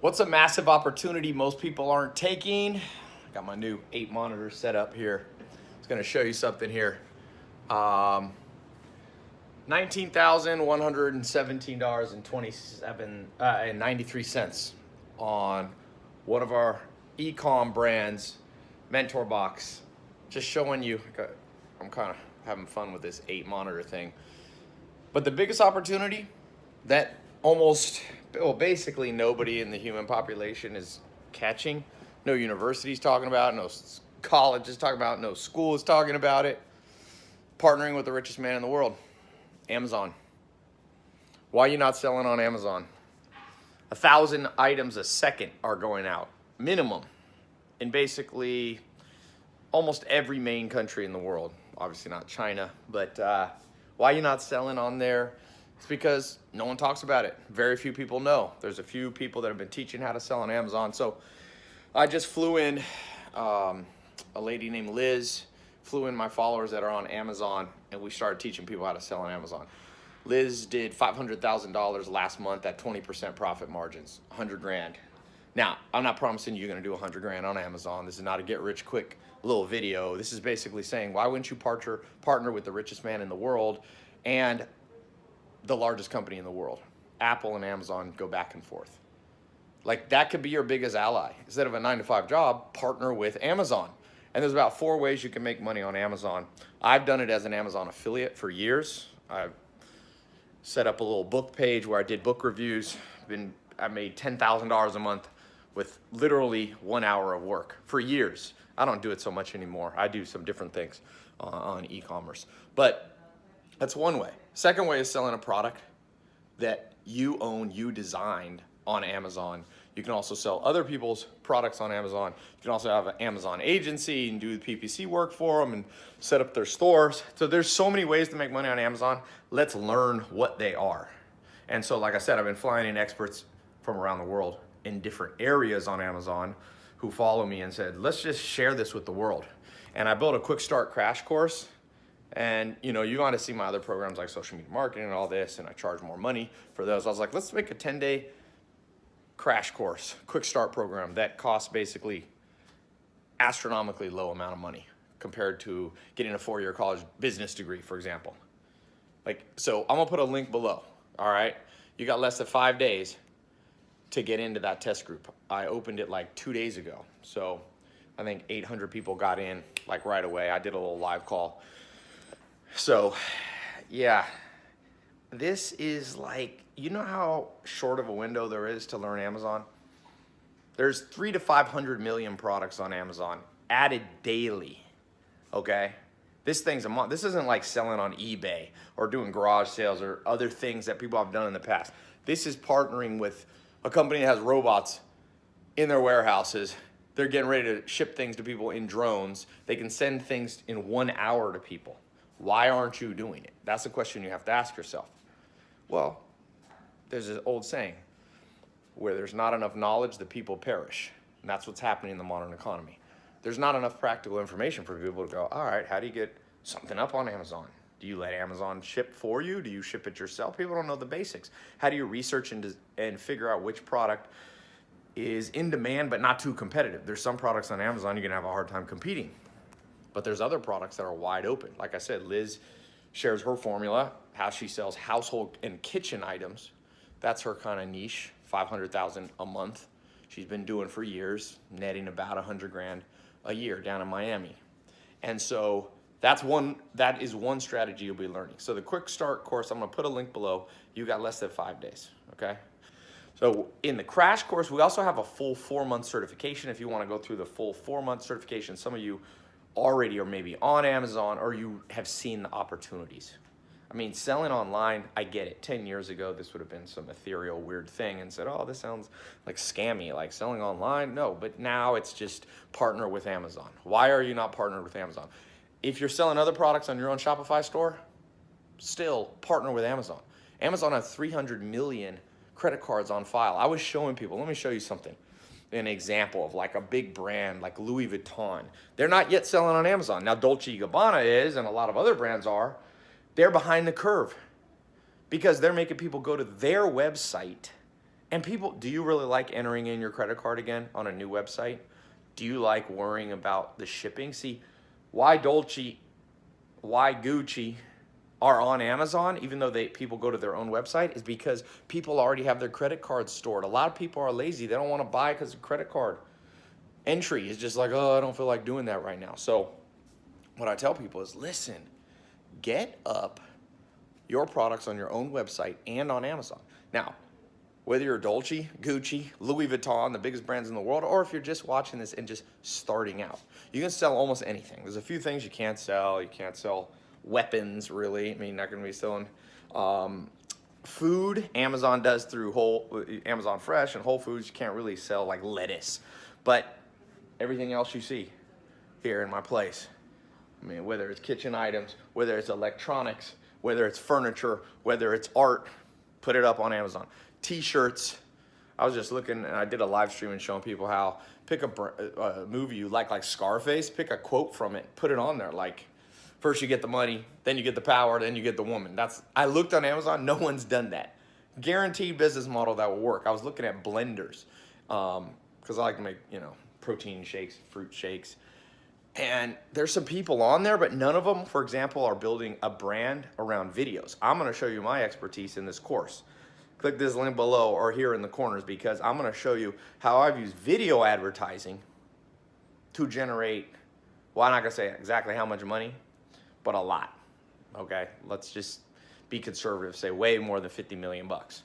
What's a massive opportunity most people aren't taking? I got my new 8 monitor set up here. It's gonna show you something here. $19,117.93 on one of our e-com brands, Mentor Box. Just showing you, I'm kind of having fun with this 8 monitor thing. But the biggest opportunity that basically nobody in the human population is catching, no university's talking about, no college is talking about, no school is talking about it, partnering with the richest man in the world, Amazon. Why are you not selling on Amazon? 1,000 items a second are going out, minimum, in basically almost every main country in the world. Obviously not China, but why are you not selling on there? It's because no one talks about it. Very few people know. There's a few people that have been teaching how to sell on Amazon. So I just flew in a lady named Liz, flew in my followers that are on Amazon, and we started teaching people how to sell on Amazon. Liz did $500,000 last month at 20% profit margins, 100 grand. Now, I'm not promising you're gonna do 100 grand on Amazon. This is not a get rich quick little video. This is basically saying, why wouldn't you partner with the richest man in the world and the largest company in the world? Apple and Amazon go back and forth. Like, that could be your biggest ally. Instead of a 9-to-5 job, partner with Amazon. And there's about 4 ways you can make money on Amazon. I've done it as an Amazon affiliate for years. I've set up a little book page where I did book reviews. I made $10,000 a month with literally 1 hour of work for years. I don't do it so much anymore. I do some different things on e-commerce. But that's one way. Second way is selling a product that you own, you designed on Amazon. You can also sell other people's products on Amazon. You can also have an Amazon agency and do the PPC work for them and set up their stores. So there's so many ways to make money on Amazon. Let's learn what they are. And so, like I said, I've been flying in experts from around the world in different areas on Amazon who follow me and said, let's just share this with the world. And I built a quick start crash course. And you want to see my other programs like social media marketing and all this, and I charge more money for those. I was like, let's make a 10-day crash course, quick start program that costs basically astronomically low amount of money compared to getting a 4-year college business degree, for example. So I'm gonna put a link below, all right? You got less than 5 days to get into that test group. I opened it like 2 days ago. So I think 800 people got in like right away. I did a little live call. So, yeah, this is like, you know how short of a window there is to learn Amazon? There's 300 to 500 million products on Amazon added daily, okay? This thing's a month. This isn't like selling on eBay or doing garage sales or other things that people have done in the past. This is partnering with a company that has robots in their warehouses. They're getting ready to ship things to people in drones. They can send things in 1 hour to people. Why aren't you doing it? That's the question you have to ask yourself. Well, there's an old saying, where there's not enough knowledge, the people perish. And that's what's happening in the modern economy. There's not enough practical information for people to go, all right, how do you get something up on Amazon? Do you let Amazon ship for you? Do you ship it yourself? People don't know the basics. How do you research and figure out which product is in demand but not too competitive? There's some products on Amazon you're gonna have a hard time competing. But there's other products that are wide open. Like I said, Liz shares her formula, how she sells household and kitchen items. That's her kind of niche, 500,000 a month. She's been doing for years, netting about 100 grand a year down in Miami. And so that is one strategy you'll be learning. So the quick start course, I'm gonna put a link below. You got less than 5 days, okay? So in the crash course, we also have a full 4-month certification. If you wanna go through the full 4-month certification, some of you already or maybe on Amazon, or you have seen the opportunities. I mean, selling online, I get it. 10 years ago, this would have been some ethereal, weird thing and said, oh, this sounds like scammy, like selling online. No, but now it's just partner with Amazon. Why are you not partnered with Amazon? If you're selling other products on your own Shopify store, still partner with Amazon. Amazon has 300 million credit cards on file. I was showing people, let me show you something. An example of like a big brand like Louis Vuitton. They're not yet selling on Amazon. Now Dolce & Gabbana is, and a lot of other brands are. They're behind the curve because they're making people go to their website And people, do you really like entering in your credit card again on a new website? Do you like worrying about the shipping? See, why Dolce, why Gucci are on Amazon, even though people go to their own website, is because people already have their credit cards stored. A lot of people are lazy. They don't want to buy because the credit card entry is just like, oh, I don't feel like doing that right now. So what I tell people is, listen, get up your products on your own website and on Amazon. Now, whether you're Dolce, Gucci, Louis Vuitton, the biggest brands in the world, or if you're just watching this and just starting out, you can sell almost anything. There's a few things you can't sell. You can't sell weapons, really. I mean, you're not going to be selling food. Amazon does through Amazon Fresh and Whole Foods. You can't really sell like lettuce. But everything else you see here in my place, I mean, whether it's kitchen items, whether it's electronics, whether it's furniture, whether it's art, put it up on Amazon. T-shirts. I was just looking, and I did a live stream and showing people how pick a movie you like Scarface, pick a quote from it, put it on there. Like, first you get the money, then you get the power, then you get the woman. I looked on Amazon, no one's done that. Guaranteed business model that will work. I was looking at blenders, because I like to make, protein shakes, fruit shakes. And there's some people on there, but none of them, for example, are building a brand around videos. I'm going to show you my expertise in this course. Click this link below or here in the corners, because I'm going to show you how I've used video advertising to generate, well, I'm not going to say exactly how much money, but a lot. Okay, let's just be conservative, say way more than 50 million bucks.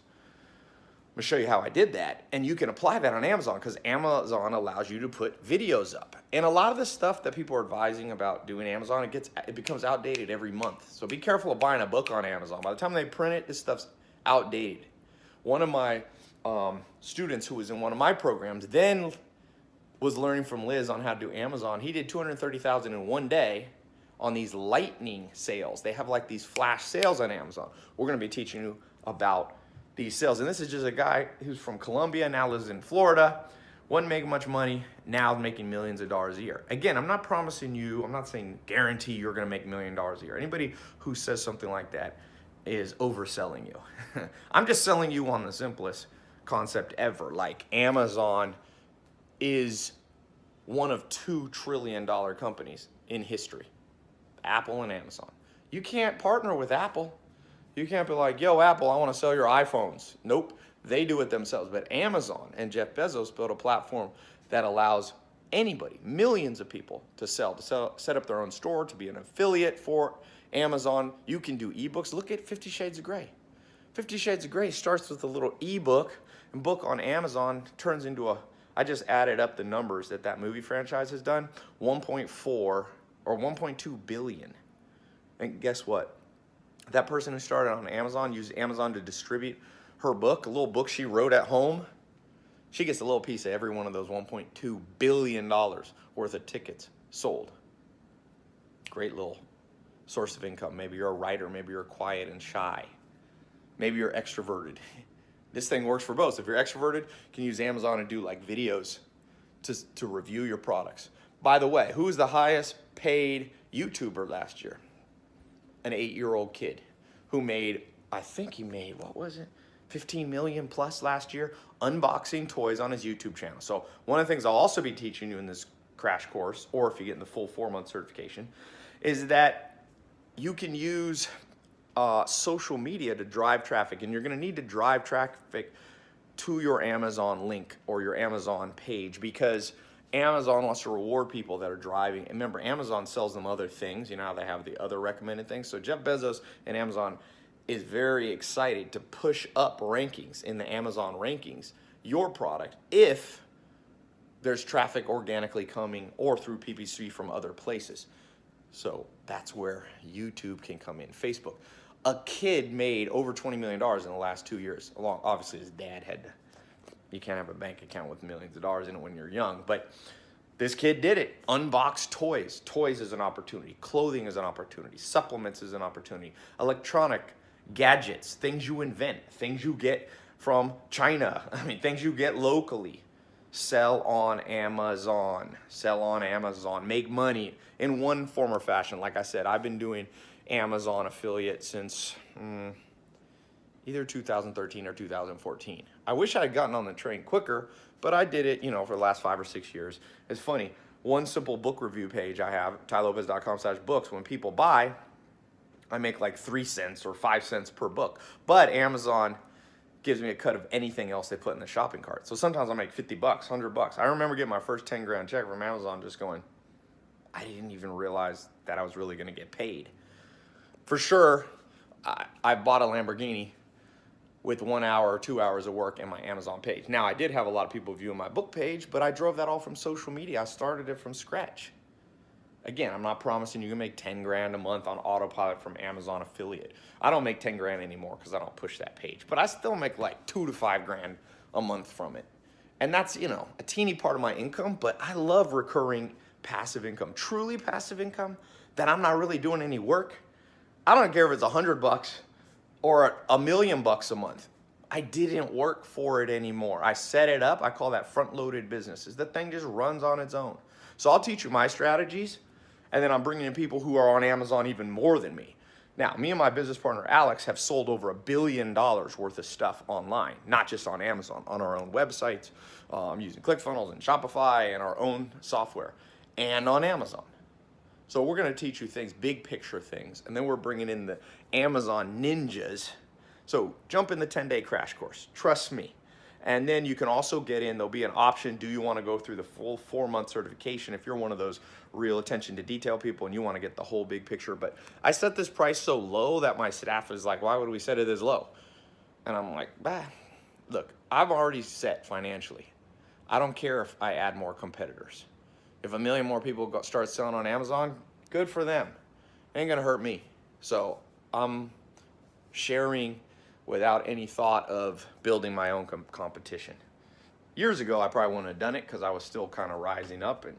I'm going to show you how I did that, and you can apply that on Amazon, because Amazon allows you to put videos up. And a lot of the stuff that people are advising about doing Amazon, it becomes outdated every month. So be careful of buying a book on Amazon. By the time they print it, this stuff's outdated. One of my students who was in one of my programs then was learning from Liz on how to do Amazon. He did $230,000 in one day on these lightning sales. They have like these flash sales on Amazon. We're going to be teaching you about these sales. And this is just a guy who's from Colombia, now lives in Florida, wasn't making much money, now making millions of dollars a year. Again, I'm not promising you, I'm not saying guarantee you're going to make $1 million a year. Anybody who says something like that is overselling you. I'm just selling you on the simplest concept ever. Like, Amazon is one of 2 trillion dollar companies in history. Apple and Amazon. You can't partner with Apple. You can't be like, yo, Apple, I want to sell your iPhones. Nope, they do it themselves. But Amazon and Jeff Bezos built a platform that allows anybody, millions of people, to set up their own store, to be an affiliate for Amazon. You can do ebooks. Look at 50 Shades of Grey. 50 Shades of Grey starts with a little ebook, and book on Amazon turns into I just added up the numbers that movie franchise has done, 1.4 or 1.2 billion. And guess what? That person who started on Amazon used Amazon to distribute her book, a little book she wrote at home. She gets a little piece of every one of those $1.2 billion worth of tickets sold. Great little source of income. Maybe you're a writer, maybe you're quiet and shy. Maybe you're extroverted. This thing works for both. If you're extroverted, you can use Amazon to do like videos to review your products. By the way, who was the highest paid YouTuber last year? An 8-year-old kid who made, I think he made, what was it? 15 million plus last year, unboxing toys on his YouTube channel. So one of the things I'll also be teaching you in this crash course, or if you get in the full 4-month certification, is that you can use social media to drive traffic, and you're going to need to drive traffic to your Amazon link or your Amazon page, because Amazon wants to reward people that are driving. And remember, Amazon sells them other things. You know how they have the other recommended things. So Jeff Bezos and Amazon is very excited to push up rankings in the Amazon rankings, your product, if there's traffic organically coming or through PPC from other places. So that's where YouTube can come in. Facebook. A kid made over $20 million in the last 2 years. Obviously, his dad had to. You can't have a bank account with millions of dollars in it when you're young, but this kid did it. Unboxed toys. Toys is an opportunity. Clothing is an opportunity. Supplements is an opportunity. Electronic gadgets, things you invent, things you get from China. I mean, things you get locally. Sell on Amazon. Sell on Amazon. Make money in one form or fashion. Like I said, I've been doing Amazon affiliate since either 2013 or 2014. I wish I had gotten on the train quicker, but I did it, for the last 5 or 6 years. It's funny, one simple book review page I have, tylopez.com/books, when people buy, I make like 3 cents or 5 cents per book. But Amazon gives me a cut of anything else they put in the shopping cart. So sometimes I make 50 bucks, 100 bucks. I remember getting my first 10 grand check from Amazon just going, I didn't even realize that I was really gonna get paid. For sure, I bought a Lamborghini with 1 hour or 2 hours of work in my Amazon page. Now, I did have a lot of people viewing my book page, but I drove that all from social media. I started it from scratch. Again, I'm not promising you can make 10 grand a month on autopilot from Amazon affiliate. I don't make 10 grand anymore because I don't push that page, but I still make like 2 to 5 grand a month from it. And that's, a teeny part of my income, but I love recurring passive income, truly passive income that I'm not really doing any work. I don't care if it's 100 bucks or $1 million a month. I didn't work for it anymore. I set it up. I call that front-loaded businesses. The thing just runs on its own. So I'll teach you my strategies, and then I'm bringing in people who are on Amazon even more than me. Now, me and my business partner, Alex, have sold over $1 billion worth of stuff online, not just on Amazon, on our own websites, using ClickFunnels and Shopify and our own software, and on Amazon. So we're going to teach you things, big picture things, and then we're bringing in the Amazon ninjas. So jump in the 10-day crash course. Trust me. And then you can also get in, there'll be an option, do you want to go through the full 4-month certification if you're one of those real attention to detail people and you want to get the whole big picture. But I set this price so low that my staff is like, why would we set it as low? And I'm like, look, I've already set financially. I don't care if I add more competitors. If 1 million more people start selling on Amazon, good for them. Ain't gonna hurt me. So I'm sharing without any thought of building my own competition. Years ago, I probably wouldn't have done it because I was still kind of rising up and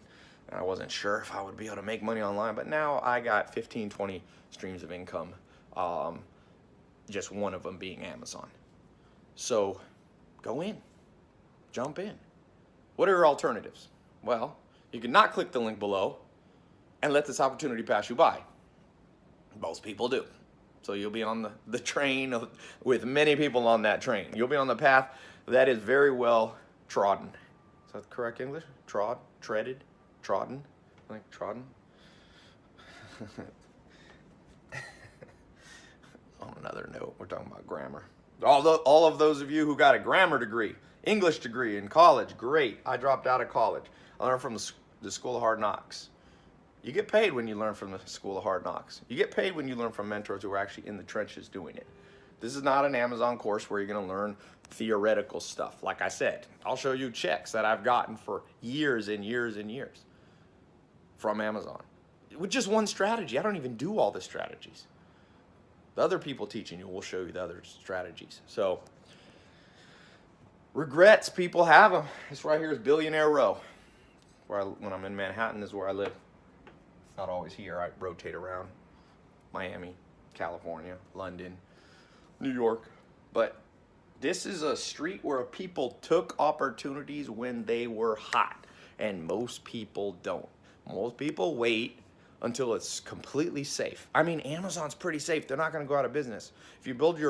I wasn't sure if I would be able to make money online. But now I got 15, 20 streams of income, just one of them being Amazon. So go in, jump in. What are your alternatives? Well, you can not click the link below and let this opportunity pass you by. Most people do. So you'll be on the train with many people on that train. You'll be on the path that is very well trodden. Is that correct English? Treaded, trodden, I think trodden. On another note, we're talking about grammar. All of those of you who got a grammar degree, English degree in college, great. I dropped out of college. I learned from the School of Hard Knocks. You get paid when you learn from the School of Hard Knocks. You get paid when you learn from mentors who are actually in the trenches doing it. This is not an Amazon course where you're going to learn theoretical stuff. Like I said, I'll show you checks that I've gotten for years and years and years from Amazon. With just one strategy. I don't even do all the strategies. The other people teaching you will show you the other strategies. So, regrets, people have them. This right here is Billionaire Row. When I'm in Manhattan, this is where I live. Not always here. I rotate around. Miami, California, London, New York. But this is a street where people took opportunities when they were hot. And most people don't. Most people wait until it's completely safe. I mean, Amazon's pretty safe. They're not going to go out of business. If you build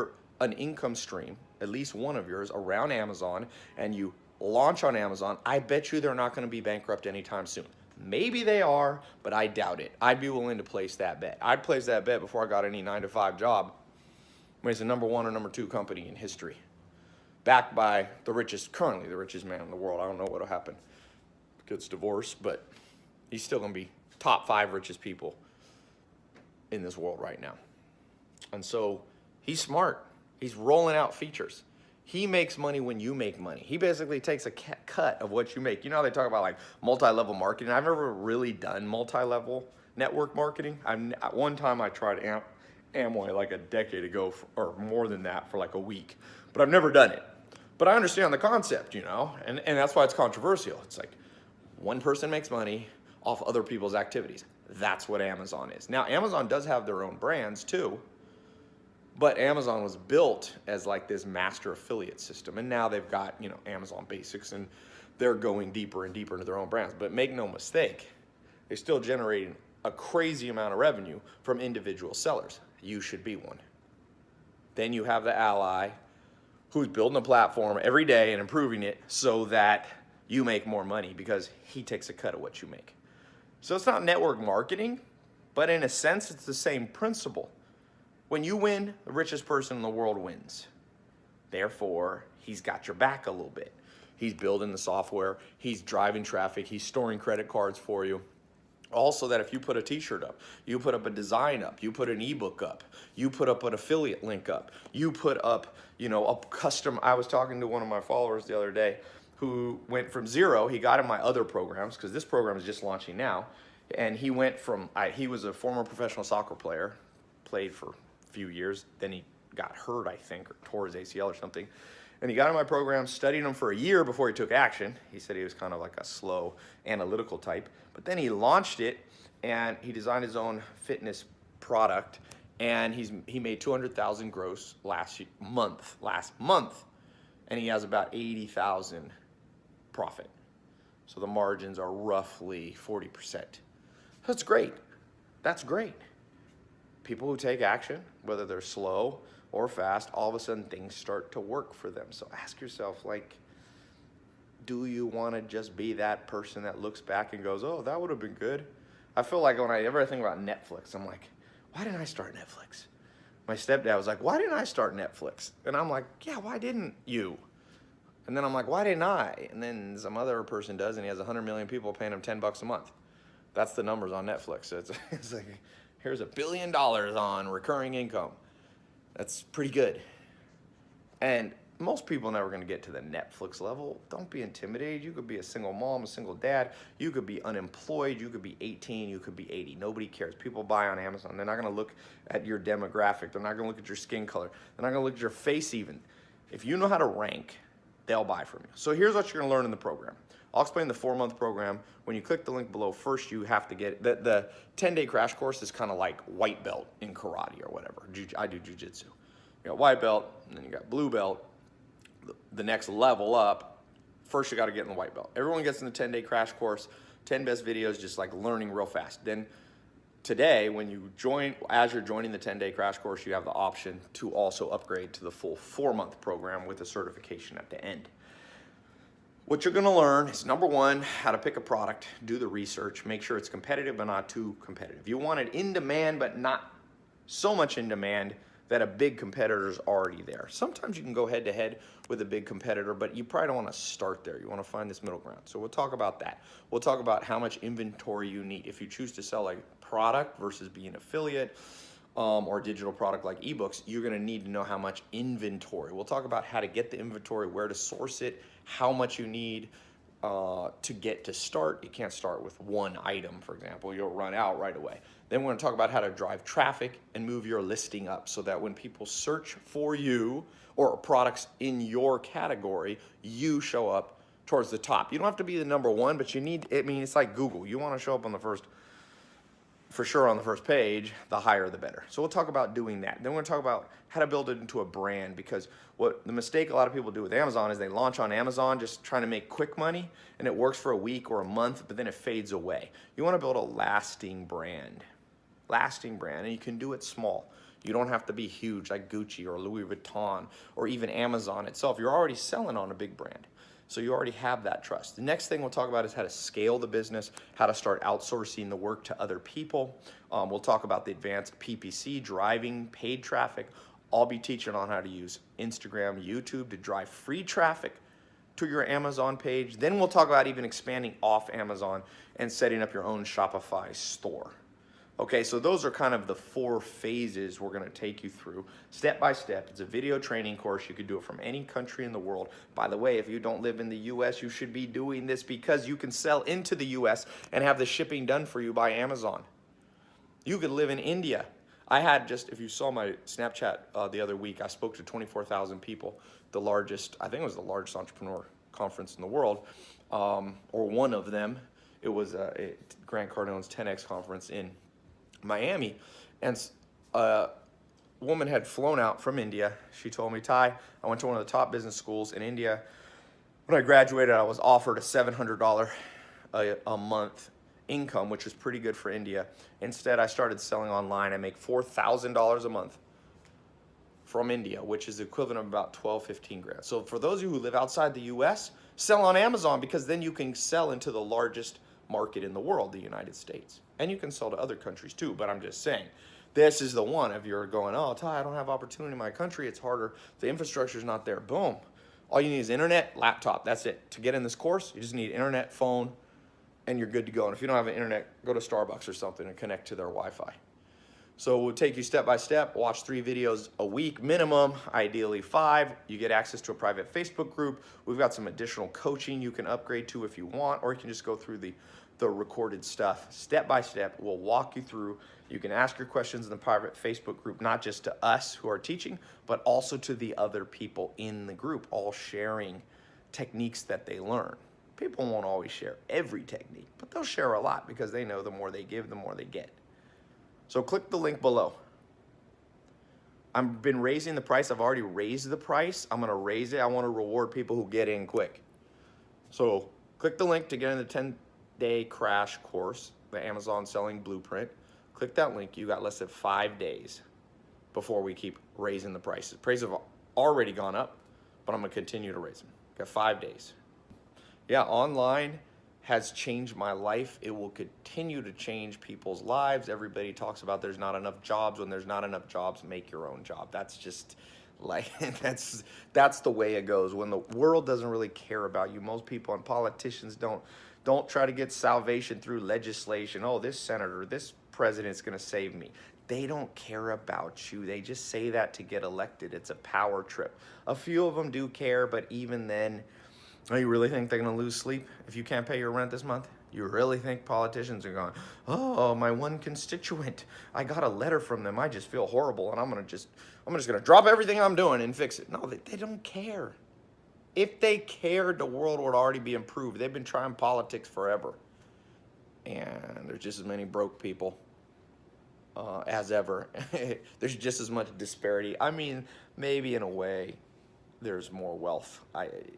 an income stream, at least one of yours, around Amazon, and you launch on Amazon, I bet you they're not going to be bankrupt anytime soon. Maybe they are, but I doubt it. I'd be willing to place that bet. I'd place that bet before I got any 9-to-5 job. It's the #1 or #2 company in history. Backed by currently the richest man in the world. I don't know what'll happen. Gets divorced, but he's still gonna be top 5 richest people in this world right now. And so he's smart. He's rolling out features. He makes money when you make money. He basically takes a cut of what you make. You know how they talk about like multi-level marketing? I've never really done multi-level network marketing. One time I tried Amway like a decade ago, or more than that, for like a week. But I've never done it. But I understand the concept, and that's why it's controversial. It's like one person makes money off other people's activities. That's what Amazon is. Now, Amazon does have their own brands too. But Amazon was built as like this master affiliate system. And now they've got, Amazon Basics, and they're going deeper and deeper into their own brands. But make no mistake, they're still generating a crazy amount of revenue from individual sellers. You should be one. Then you have the ally who's building a platform every day and improving it so that you make more money because he takes a cut of what you make. So it's not network marketing, but in a sense, it's the same principle. When you win, the richest person in the world wins. Therefore, he's got your back a little bit. He's building the software, he's driving traffic, he's storing credit cards for you. Also, that if you put a t-shirt up, you put up a design up, you put an ebook up, you put up an affiliate link up, you put up, a custom. I was talking to one of my followers the other day who went from zero. He got in my other programs because this program is just launching now. And he went from, he was a former professional soccer player, played for a few years, then he got hurt, I think, or tore his ACL or something. And he got in my program, studied them for a year before he took action. He said he was kind of like a slow, analytical type. But then he launched it, and he designed his own fitness product, and he made 200,000 gross last month, and he has about 80,000 profit. So the margins are roughly 40%. That's great. That's great. People who take action, whether they're slow or fast, all of a sudden things start to work for them. So ask yourself, like, do you want to just be that person that looks back and goes, oh, that would have been good? I feel like whenever I think about Netflix, I'm like, why didn't I start Netflix? My stepdad was like, why didn't I start Netflix? And I'm like, yeah, why didn't you? And then I'm like, why didn't I? And then some other person does, and he has 100 million people paying him $10 a month. That's the numbers on Netflix. So it's like, here's $1 billion on recurring income. That's pretty good. And most people are never going to get to the Netflix level. Don't be intimidated. You could be a single mom, a single dad. You could be unemployed. You could be 18. You could be 80. Nobody cares. People buy on Amazon. They're not going to look at your demographic. They're not going to look at your skin color. They're not going to look at your face even. If you know how to rank, they'll buy from you. So here's what you're going to learn in the program. I'll explain the 4-month program. When you click the link below, first you have to get the 10-day crash course is kind of like white belt in karate or whatever. I do jiu-jitsu. You got white belt, and then you got blue belt. The next level up, first you got to get in the white belt. Everyone gets in the 10-day crash course, 10 best videos, just like learning real fast. Then today, when you join, as you're joining the 10-day crash course, you have the option to also upgrade to the full 4-month program with a certification at the end. What you're going to learn is, number one, how to pick a product, do the research, make sure it's competitive but not too competitive. You want it in demand but not so much in demand that a big competitor is already there. Sometimes you can go head to head with a big competitor, but you probably don't want to start there. You want to find this middle ground. So we'll talk about that. We'll talk about how much inventory you need. If you choose to sell a product versus be an affiliate or a digital product like ebooks, you're going to need to know how much inventory. We'll talk about how to get the inventory, where to source it, how much you need to get to start. You can't start with one item, for example. You'll run out right away. Then we're going to talk about how to drive traffic and move your listing up so that when people search for you or products in your category, you show up towards the top. You don't have to be the number one, but you need, it's like Google. You want to show up on the first, for sure on the first page, the higher the better. So we'll talk about doing that. Then we're going to talk about how to build it into a brand, because what the mistake a lot of people do with Amazon is they launch on Amazon just trying to make quick money, and it works for a week or a month, but then it fades away. You want to build a lasting brand, and you can do it small. You don't have to be huge like Gucci or Louis Vuitton or even Amazon itself. You're already selling on a big brand. So you already have that trust. The next thing we'll talk about is how to scale the business, how to start outsourcing the work to other people. We'll talk about the advanced PPC, driving paid traffic. I'll be teaching on how to use Instagram, YouTube to drive free traffic to your Amazon page. Then we'll talk about even expanding off Amazon and setting up your own Shopify store. Okay, so those are kind of the 4 phases we're going to take you through step by step. It's a video training course. You could do it from any country in the world. By the way, if you don't live in the US, you should be doing this because you can sell into the US and have the shipping done for you by Amazon. You could live in India. I had just, if you saw my Snapchat the other week, I spoke to 24,000 people, the largest, I think it was the largest entrepreneur conference in the world, or one of them. It was Grant Cardone's 10X conference in Miami, and a woman had flown out from India. She told me, Ty, I went to one of the top business schools in India. When I graduated, I was offered a $700 a month income, which is pretty good for India. Instead, I started selling online. I make $4,000 a month from India, which is the equivalent of about 12, 15 grand. So for those of you who live outside the US, sell on Amazon, because then you can sell into the largest market in the world, the United States. And you can sell to other countries too, but I'm just saying, this is the one. If you're going, oh, Ty, I don't have opportunity in my country, it's harder, the infrastructure's not there, boom. All you need is internet, laptop, that's it. To get in this course, you just need internet, phone, and you're good to go. And if you don't have an internet, go to Starbucks or something and connect to their Wi-Fi. So we'll take you step by step, watch 3 videos a week minimum, ideally 5. You get access to a private Facebook group. We've got some additional coaching you can upgrade to if you want, or you can just go through the recorded stuff step by step. We'll walk you through. You can ask your questions in the private Facebook group, not just to us who are teaching, but also to the other people in the group, all sharing techniques that they learn. People won't always share every technique, but they'll share a lot because they know the more they give, the more they get. So click the link below. I've been raising the price. I've already raised the price. I'm gonna raise it. I wanna reward people who get in quick. So click the link to get in the 10-day crash course, the Amazon Selling Blueprint. Click that link. You got less than 5 days before we keep raising the prices. Prices have already gone up, but I'm gonna continue to raise them. Got 5 days. Yeah, online has changed my life. It will continue to change people's lives. Everybody talks about there's not enough jobs. When there's not enough jobs, make your own job. That's just like, that's the way it goes. When the world doesn't really care about you, most people and politicians don't try to get salvation through legislation. Oh, this senator, this president's gonna save me. They don't care about you. They just say that to get elected. It's a power trip. A few of them do care, but even then, oh, you really think they're going to lose sleep if you can't pay your rent this month? You really think politicians are going, oh, my one constituent, I got a letter from them, I just feel horrible, and I'm just going to drop everything I'm doing and fix it. No, they don't care. If they cared, the world would already be improved. They've been trying politics forever. And there's just as many broke people as ever. There's just as much disparity. I mean, maybe in a way, there's more wealth.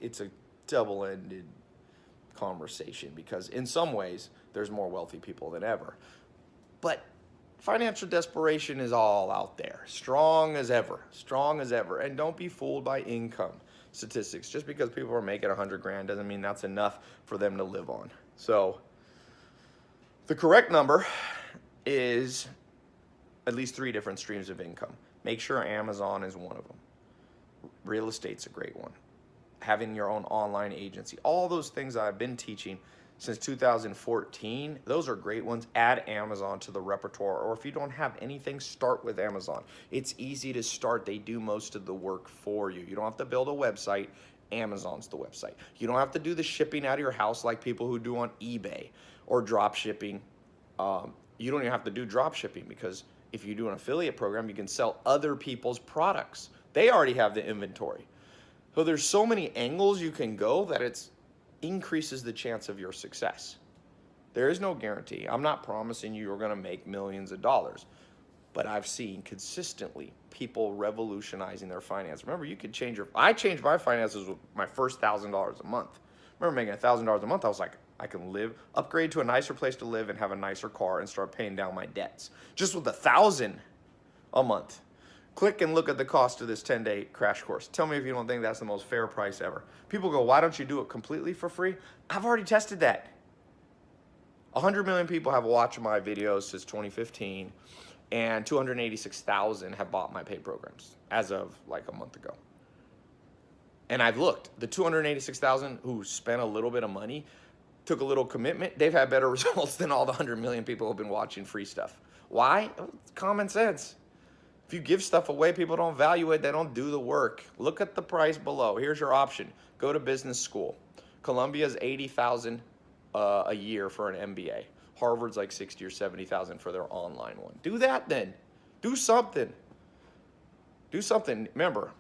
It's a double-ended conversation, because in some ways there's more wealthy people than ever, but financial desperation is all out there, strong as ever, and don't be fooled by income statistics. Just because people are making 100 grand doesn't mean that's enough for them to live on. So the correct number is at least 3 different streams of income. Make sure Amazon is one of them. Real estate's a great one. Having your own online agency, all those things I've been teaching since 2014, those are great ones. Add Amazon to the repertoire, or if you don't have anything, start with Amazon. It's easy to start. They do most of the work for you. You don't have to build a website. Amazon's the website. You don't have to do the shipping out of your house like people who do on eBay or drop shipping. You don't even have to do drop shipping, because if you do an affiliate program, you can sell other people's products. They already have the inventory. So there's so many angles you can go that it increases the chance of your success. There is no guarantee. I'm not promising you're going to make millions of dollars, but I've seen consistently people revolutionizing their finance. Remember, you could change I changed my finances with my first $1,000 a month. Remember making $1,000 a month, I was like, I can upgrade to a nicer place to live and have a nicer car and start paying down my debts. Just with $1,000 a month. Click and look at the cost of this 10-day crash course. Tell me if you don't think that's the most fair price ever. People go, why don't you do it completely for free? I've already tested that. 100 million people have watched my videos since 2015, and 286,000 have bought my paid programs as of like a month ago. And I've looked, the 286,000 who spent a little bit of money, took a little commitment, they've had better results than all the 100 million people who have been watching free stuff. Why? It's common sense. If you give stuff away, people don't value it, they don't do the work. Look at the price below. Here's your option. Go to business school. Columbia's $80,000 a year for an MBA. Harvard's like $60,000 or $70,000 for their online one. Do that then. Do something. Do something. Remember,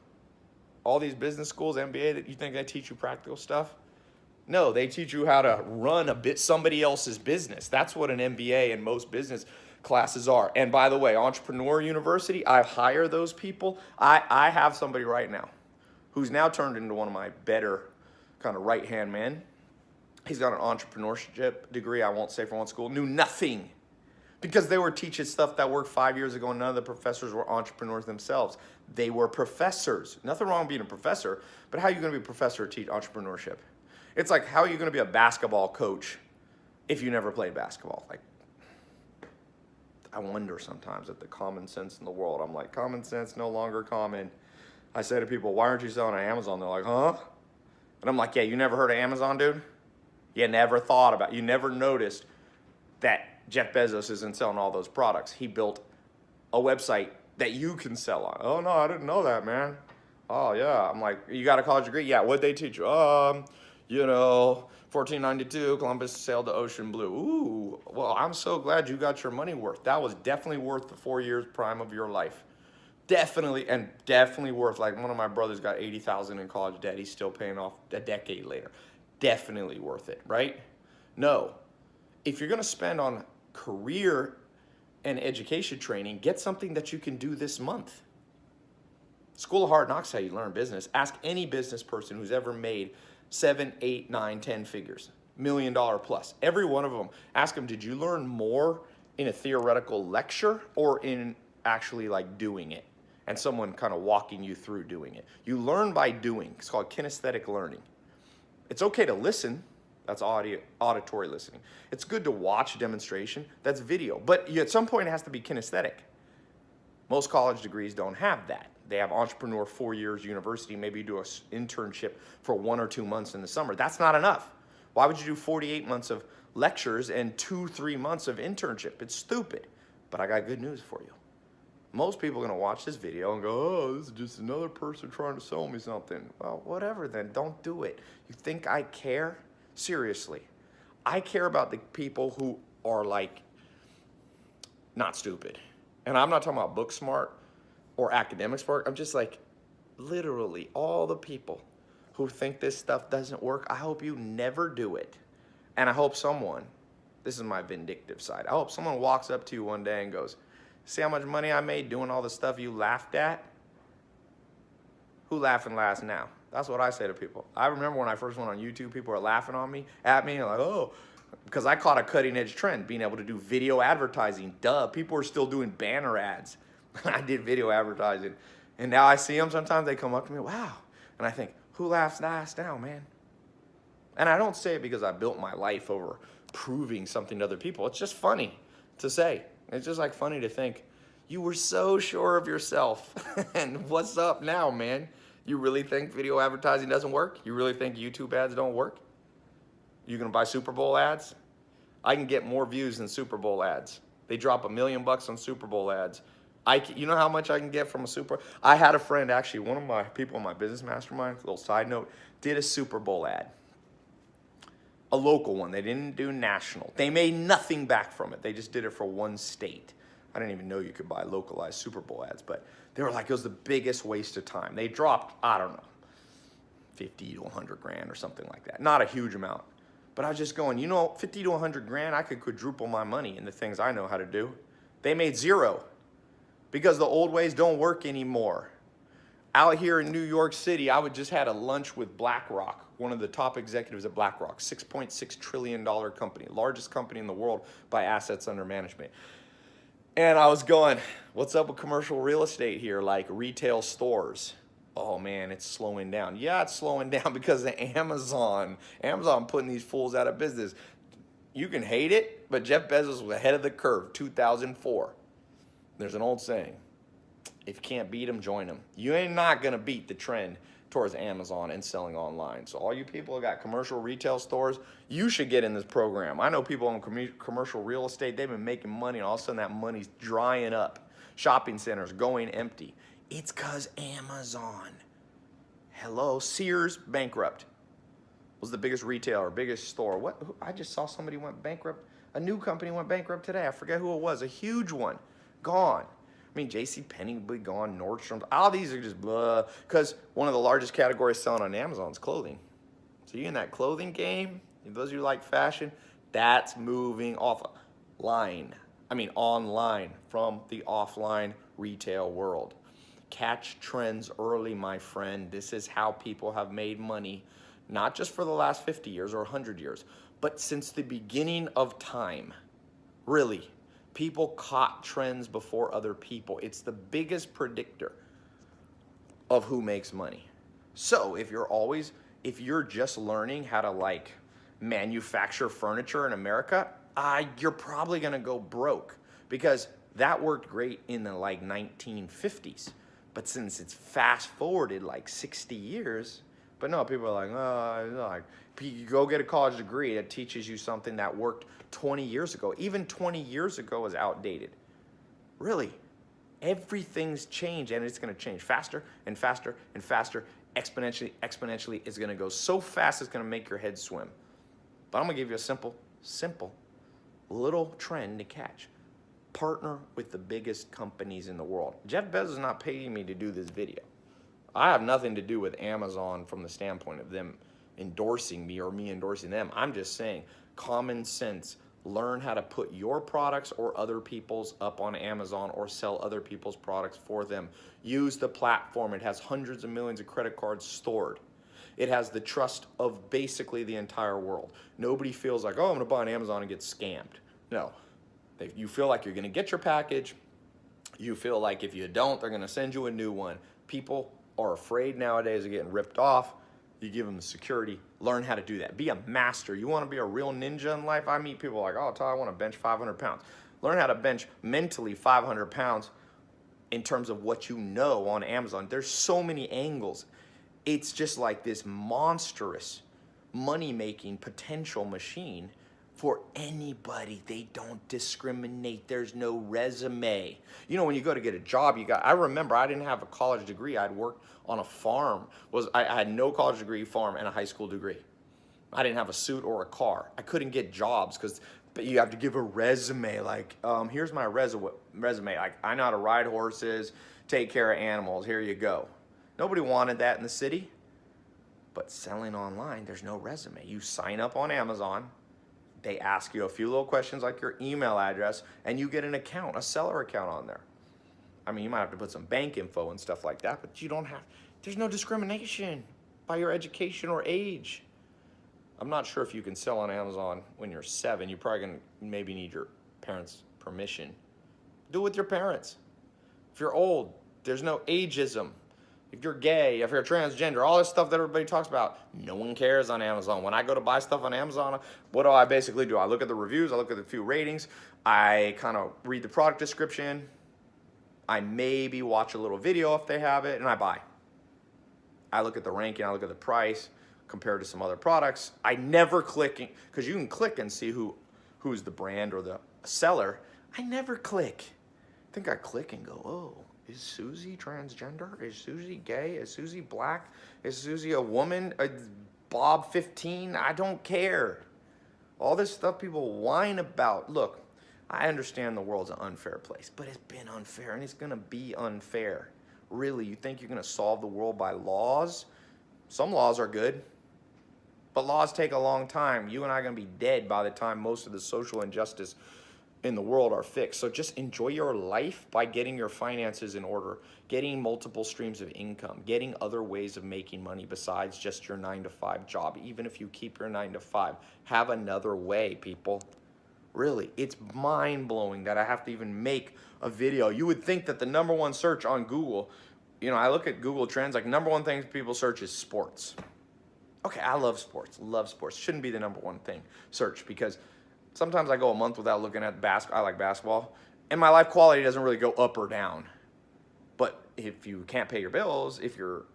all these business schools, MBA, that you think they teach you practical stuff? No, they teach you how to run somebody else's business. That's what an MBA and most business classes are. And by the way, Entrepreneur University, I hire those people. I have somebody right now who's now turned into one of my better kind of right-hand men. He's got an entrepreneurship degree, I won't say from one school, knew nothing because they were teaching stuff that worked 5 years ago and none of the professors were entrepreneurs themselves. They were professors. Nothing wrong with being a professor, but how are you going to be a professor to teach entrepreneurship? It's like, how are you going to be a basketball coach if you never played basketball? Like, I wonder sometimes at the common sense in the world. I'm like, common sense no longer common. I say to people, why aren't you selling on Amazon? They're like, huh? And I'm like, yeah, you never heard of Amazon, dude? You never thought about, you never noticed that Jeff Bezos isn't selling all those products. He built a website that you can sell on. Oh no, I didn't know that, man. Oh yeah. I'm like, you got a college degree? Yeah, what'd they teach you? 1492, Columbus sailed the ocean blue. Ooh, well, I'm so glad you got your money worth. That was definitely worth the 4 years prime of your life. Definitely, and definitely worth, like one of my brothers got $80,000 in college debt. He's still paying off a decade later. Definitely worth it, right? No. If you're gonna spend on career and education training, get something that you can do this month. School of Hard Knocks, how you learn business. Ask any business person who's ever made 7, 8, 9, 10 figures, $1 million plus. Every one of them, ask them, did you learn more in a theoretical lecture or in actually like doing it? And someone kind of walking you through doing it. You learn by doing. It's called kinesthetic learning. It's okay to listen. That's auditory listening. It's good to watch a demonstration. That's video. But at some point, it has to be kinesthetic. Most college degrees don't have that. They have entrepreneur 4 years university. Maybe you do an internship for 1 or 2 months in the summer. That's not enough. Why would you do 48 months of lectures and 2-3 months of internship? It's stupid. But I got good news for you. Most people are going to watch this video and go, oh, this is just another person trying to sell me something. Well, whatever then. Don't do it. You think I care? Seriously. I care about the people who are like not stupid. And I'm not talking about book smart or academic smart. I'm just like literally all the people who think this stuff doesn't work. I hope you never do it. And I hope someone, this is my vindictive side, I hope someone walks up to you one day and goes, see how much money I made doing all the stuff you laughed at? Who laughing last now? That's what I say to people. I remember when I first went on YouTube, people were laughing at me, like, oh, because I caught a cutting edge trend, being able to do video advertising. Duh, people are still doing banner ads. I did video advertising. And now I see them, sometimes they come up to me, wow. And I think, who laughs last now, man? And I don't say it because I built my life over proving something to other people. It's just funny to say. It's just like funny to think, you were so sure of yourself. And what's up now, man? You really think video advertising doesn't work? You really think YouTube ads don't work? You gonna buy Super Bowl ads? I can get more views than Super Bowl ads. They drop $1 million on Super Bowl ads. You know how much I can get from a Super? I had a friend, actually, one of my people in my business mastermind, little side note, did a Super Bowl ad. A local one. They didn't do national. They made nothing back from it. They just did it for one state. I didn't even know you could buy localized Super Bowl ads, but they were like, it was the biggest waste of time. They dropped, I don't know, 50 to 100 grand or something like that. Not a huge amount. But I was just going, you know, 50 to 100 grand, I could quadruple my money in the things I know how to do. They made zero because the old ways don't work anymore. Out here in New York City, I just had a lunch with BlackRock, one of the top executives at BlackRock, $6.6 trillion company, largest company in the world by assets under management. And I was going, what's up with commercial real estate here, like retail stores? Oh man, it's slowing down. Yeah, it's slowing down because of Amazon. Amazon putting these fools out of business. You can hate it, but Jeff Bezos was ahead of the curve, 2004. There's an old saying, if you can't beat them, join them. You ain't not gonna beat the trend towards Amazon and selling online. So all you people who got commercial retail stores, you should get in this program. I know people in commercial real estate, they've been making money and all of a sudden that money's drying up. Shopping centers going empty. It's because Amazon. Hello, Sears bankrupt. Was the biggest retailer, biggest store. What? I just saw somebody went bankrupt. A new company went bankrupt today. I forget who it was. A huge one. Gone. I mean, JCPenney will be gone, Nordstrom's. All these are just blah. Because one of the largest categories selling on Amazon is clothing. So you in that clothing game, those of you who like fashion, that's moving online from the offline retail world. Catch trends early, my friend. This is how people have made money, not just for the last 50 years or 100 years, but since the beginning of time. Really, People caught trends before other people. It's the biggest predictor of who makes money. So if you're just learning how to like manufacture furniture in America, you're probably gonna go broke, because that worked great in the like 1950s. But since it's fast forwarded like 60 years, but no, people are like, oh, like, you go get a college degree that teaches you something that worked 20 years ago. Even 20 years ago is outdated. Really, everything's changed, and it's gonna change faster and faster and faster. Exponentially, it's gonna go so fast it's gonna make your head swim. But I'm gonna give you a simple little trend to catch. Partner with the biggest companies in the world. Jeff Bezos is not paying me to do this video. I have nothing to do with Amazon from the standpoint of them endorsing me or me endorsing them. I'm just saying, common sense. Learn how to put your products or other people's up on Amazon, or sell other people's products for them. Use the platform. It has hundreds of millions of credit cards stored. It has the trust of basically the entire world. Nobody feels like, oh, I'm gonna buy on Amazon and get scammed. No, you feel like you're gonna get your package. You feel like if you don't, they're gonna send you a new one. People are afraid nowadays of getting ripped off. You give them the security. Learn how to do that. Be a master. You want to be a real ninja in life? I meet people like, oh, Todd, I want to bench 500 pounds. Learn how to bench mentally 500 pounds in terms of what you know on Amazon. There's so many angles. It's just like this monstrous money-making potential machine for anybody. They don't discriminate. There's no resume. You know, when you go to get a job, I remember I didn't have a college degree. I'd worked on a farm. I had no college degree, farm, and a high school degree. I didn't have a suit or a car. I couldn't get jobs because you have to give a resume. Like, here's my resume. Like, I know how to ride horses, take care of animals. Here you go. Nobody wanted that in the city. But selling online, there's no resume. You sign up on Amazon. They ask you a few little questions like your email address, and you get an account, a seller account on there. I mean, you might have to put some bank info and stuff like that, but you don't have, there's no discrimination by your education or age. I'm not sure if you can sell on Amazon when you're 7. You're probably gonna maybe need your parents' permission. Do it with your parents. If you're old, there's no ageism. If you're gay, if you're transgender, all this stuff that everybody talks about, no one cares on Amazon. When I go to buy stuff on Amazon, what do I basically do? I look at the reviews, I look at the few ratings, I kind of read the product description, I maybe watch a little video if they have it, and I buy. I look at the ranking, I look at the price, compared to some other products. I never click, because you can click and see who's the brand or the seller. I never click. I think I click and go, oh, is Susie transgender? Is Susie gay? Is Susie black? Is Susie a woman? Bob 15? I don't care. All this stuff people whine about. Look, I understand the world's an unfair place, but it's been unfair and it's gonna be unfair. Really, you think you're gonna solve the world by laws? Some laws are good, but laws take a long time. You and I are gonna be dead by the time most of the social injustice in the world are fixed. So just enjoy your life by getting your finances in order, getting multiple streams of income, getting other ways of making money besides just your 9-to-5 job. Even if you keep your 9-to-5, have another way, people. Really, it's mind-blowing that I have to even make a video. You would think that the #1 search on Google, you know, I look at Google Trends, like #1 thing people search is sports. Okay, I love sports, Shouldn't be the #1 thing search, because sometimes I go a month without looking at basketball. I like basketball, and my life quality doesn't really go up or down. But if you can't pay your bills, if your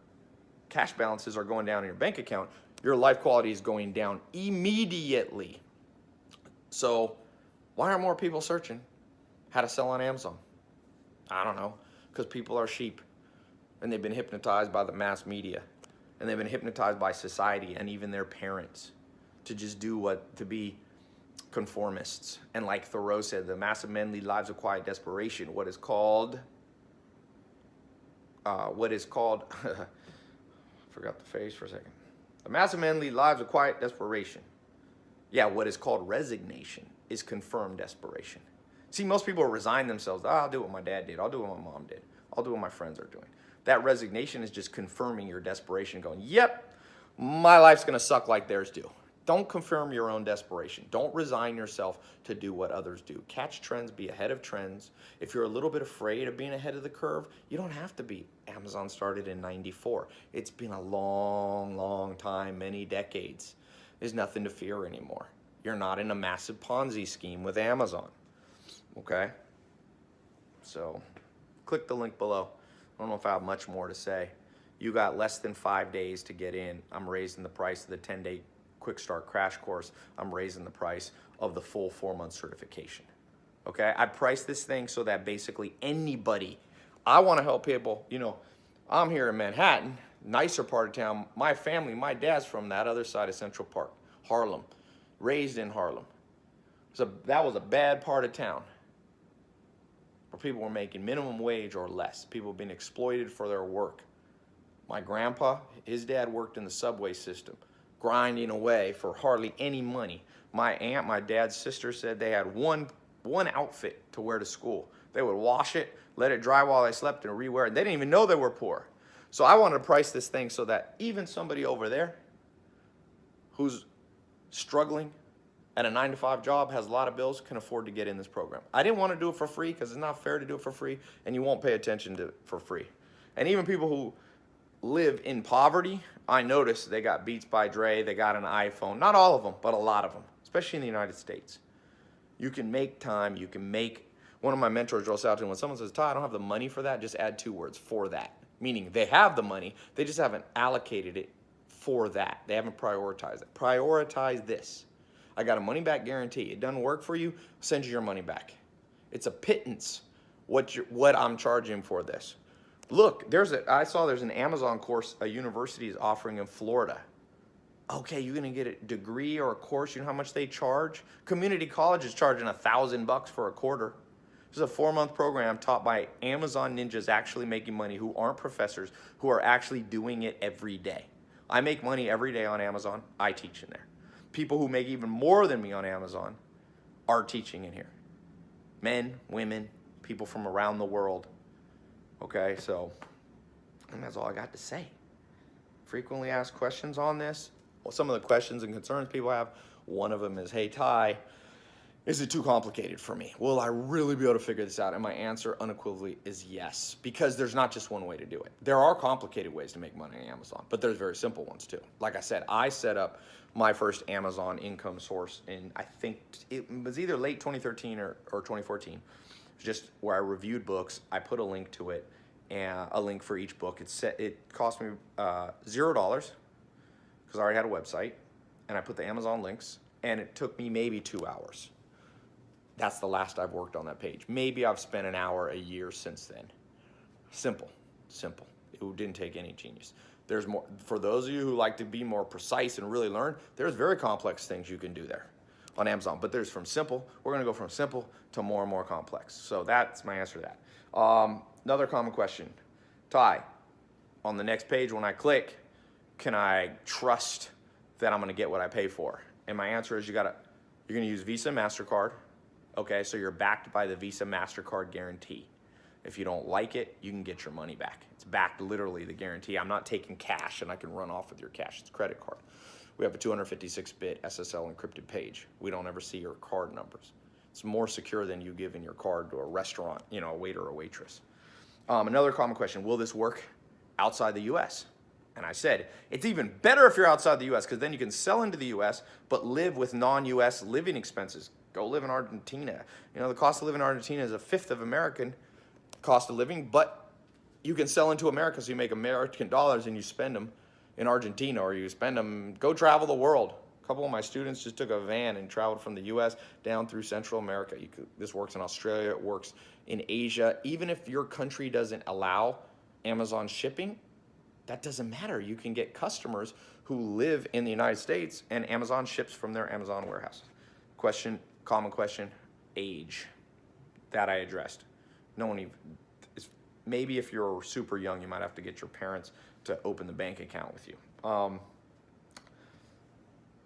cash balances are going down in your bank account, your life quality is going down immediately. So why aren't more people searching how to sell on Amazon? I don't know, because people are sheep, and they've been hypnotized by the mass media, and they've been hypnotized by society and even their parents to just to be conformists. And like Thoreau said, the massive men lead lives of quiet desperation. What is called forgot the phrase for a second. The massive men lead lives of quiet desperation. Yeah, what is called resignation is confirmed desperation. See, most people resign themselves. Oh, I'll do what my dad did. I'll do what my mom did. I'll do what my friends are doing. That resignation is just confirming your desperation, going, yep, my life's gonna suck like theirs do. Don't confirm your own desperation. Don't resign yourself to do what others do. Catch trends, be ahead of trends. If you're a little bit afraid of being ahead of the curve, you don't have to be. Amazon started in '94. It's been a long, long time, many decades. There's nothing to fear anymore. You're not in a massive Ponzi scheme with Amazon, okay? So click the link below. I don't know if I have much more to say. You got less than 5 days to get in. I'm raising the price of the 10-day quick start crash course. I'm raising the price of the full 4-month certification. Okay, I priced this thing so that basically anybody, I want to help people. You know, I'm here in Manhattan, nicer part of town. My family, my dad's from that other side of Central Park, Harlem, raised in Harlem. So that was a bad part of town where people were making minimum wage or less. People being exploited for their work. My grandpa, his dad worked in the subway system, grinding away for hardly any money. My aunt, my dad's sister, said they had one outfit to wear to school. They would wash it, let it dry while they slept, and rewear it. They didn't even know they were poor. So I wanted to price this thing so that even somebody over there who's struggling at a 9-to-5 job, has a lot of bills, can afford to get in this program. I didn't want to do it for free because it's not fair to do it for free, and you won't pay attention to it for free. And even people who live in poverty, I noticed they got Beats by Dre, they got an iPhone. Not all of them, but a lot of them, especially in the United States. You can make time, you can make, one of my mentors draws out to me, when someone says, Ty, I don't have the money for that, just add 2 words, for that. Meaning they have the money, they just haven't allocated it for that. They haven't prioritized it. Prioritize this. I got a money back guarantee. It doesn't work for you, I'll send you your money back. It's a pittance what I'm charging for this. Look, I saw there's an Amazon course a university is offering in Florida. Okay, you're gonna get a degree or a course, you know how much they charge? Community college is charging $1,000 for a quarter. This is a 4-month program taught by Amazon ninjas actually making money, who aren't professors, who are actually doing it every day. I make money every day on Amazon, I teach in there. People who make even more than me on Amazon are teaching in here. Men, women, people from around the world. Okay, so and that's all I got to say. Frequently asked questions on this. Well, some of the questions and concerns people have, one of them is, hey, Ty, is it too complicated for me? Will I really be able to figure this out? And my answer unequivocally is yes, because there's not just one way to do it. There are complicated ways to make money on Amazon, but there's very simple ones too. Like I said, I set up my first Amazon income source in, I think it was either late 2013 or 2014. Just where I reviewed books, I put a link to it, and a link for each book. It cost me $0 because I already had a website, and I put the Amazon links, and it took me maybe 2 hours. That's the last I've worked on that page. Maybe I've spent an hour a year since then. Simple, simple. It didn't take any genius. There's more, for those of you who like to be more precise and really learn, there's very complex things you can do there on Amazon, but there's from simple, we're gonna go from simple to more and more complex. So that's my answer to that. Another common question, Ty, on the next page when I click, can I trust that I'm gonna get what I pay for? And my answer is you're gonna use Visa, MasterCard, okay, so you're backed by the Visa, MasterCard guarantee. If you don't like it, you can get your money back. It's backed literally, the guarantee. I'm not taking cash and I can run off with your cash, it's a credit card. We have a 256-bit SSL encrypted page. We don't ever see your card numbers. It's more secure than you giving your card to a restaurant, you know, a waiter or a waitress. Another common question, will this work outside the US? And I said, it's even better if you're outside the US, because then you can sell into the US, but live with non-US living expenses. Go live in Argentina. You know, the cost of living in Argentina is 1/5 of American cost of living, but you can sell into America, so you make American dollars and you spend them in Argentina, or you spend them, go travel the world. A couple of my students just took a van and traveled from the US down through Central America. This works in Australia, it works in Asia. Even if your country doesn't allow Amazon shipping, that doesn't matter. You can get customers who live in the United States and Amazon ships from their Amazon warehouse. Question, common question, age. That I addressed. No one even, maybe if you're super young, you might have to get your parents to open the bank account with you.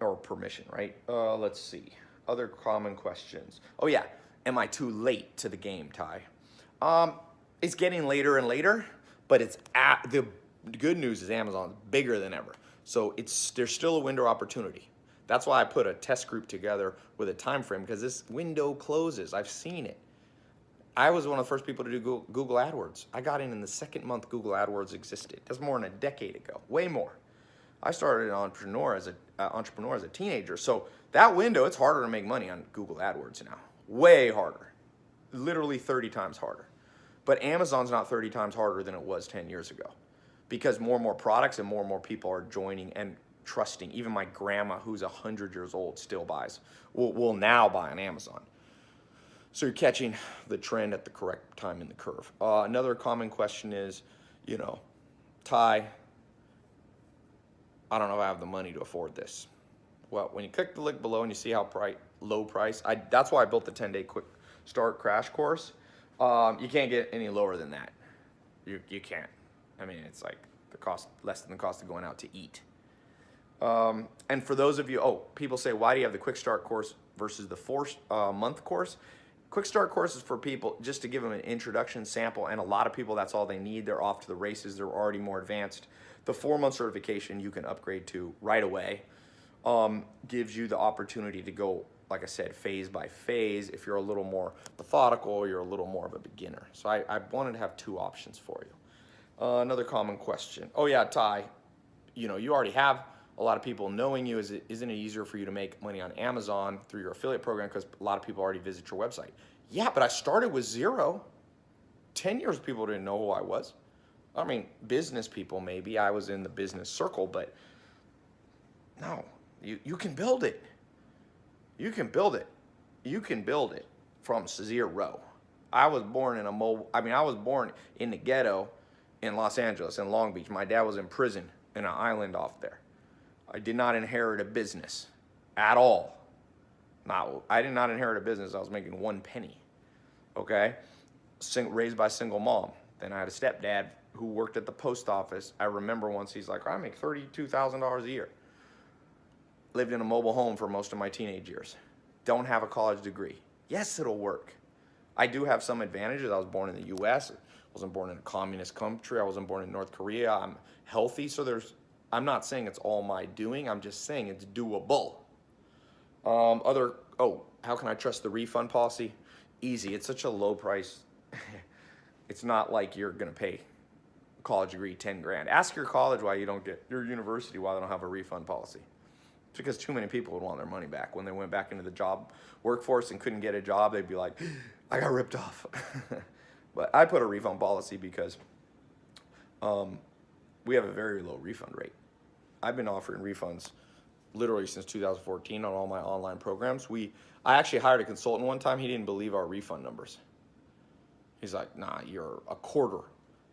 Or permission, right? Let's see. Other common questions. Oh yeah, am I too late to the game, Ty? It's getting later and later, but the good news is Amazon's bigger than ever. So there's still a window of opportunity. That's why I put a test group together with a time frame, because this window closes. I've seen it. I was one of the first people to do Google AdWords. I got in the second month Google AdWords existed. That's more than a decade ago, way more. I started an entrepreneur as a teenager. So that window, it's harder to make money on Google AdWords now. Way harder. Literally 30 times harder. But Amazon's not 30 times harder than it was 10 years ago, because more and more products and more people are joining and trusting. Even my grandma, who's 100 years old, still will now buy on Amazon. So you're catching the trend at the correct time in the curve. Another common question is, Ty, I don't know if I have the money to afford this. Well, when you click the link below and you see how low price, that's why I built the 10-day quick start crash course. You can't get any lower than that. You can't. I mean, it's like the cost, less than the cost of going out to eat. And for those of you, people say, why do you have the quick start course versus the 4-month course? Quick start course is for people just to give them an introduction sample, and a lot of people, that's all they need. They're off to the races. They're already more advanced. The 4-month certification you can upgrade to right away. Gives you the opportunity to go, like I said, phase by phase. If you're a little more methodical, you're a little more of a beginner. So I wanted to have 2 options for you. Another common question. Oh yeah, Ty, you already have a lot of people knowing you. Isn't it easier for you to make money on Amazon through your affiliate program because a lot of people already visit your website? Yeah, but I started with 0. 10 years people didn't know who I was. I mean, business people maybe. I was in the business circle, but no, you can build it. You can build it. You can build it from 0. I was born in I was born in the ghetto in Los Angeles, in Long Beach. My dad was in prison in an island off there. I did not inherit a business at all. I did not inherit a business. I was making 1 penny, okay? Raised by a single mom. Then I had a stepdad who worked at the post office. I remember once he's like, I make $32,000 a year. Lived in a mobile home for most of my teenage years. Don't have a college degree. Yes, it'll work. I do have some advantages. I was born in the U.S. I wasn't born in a communist country. I wasn't born in North Korea. I'm healthy, so I'm not saying it's all my doing. I'm just saying it's doable. How can I trust the refund policy? Easy. It's such a low price. It's not like you're going to pay a college degree 10 grand. Ask your college why you don't get, your university why they don't have a refund policy. It's because too many people would want their money back. When they went back into the job workforce and couldn't get a job, they'd be like, I got ripped off. But I put a refund policy because we have a very low refund rate. I've been offering refunds literally since 2014 on all my online programs. I actually hired a consultant one time. He didn't believe our refund numbers. He's like, nah, you're a quarter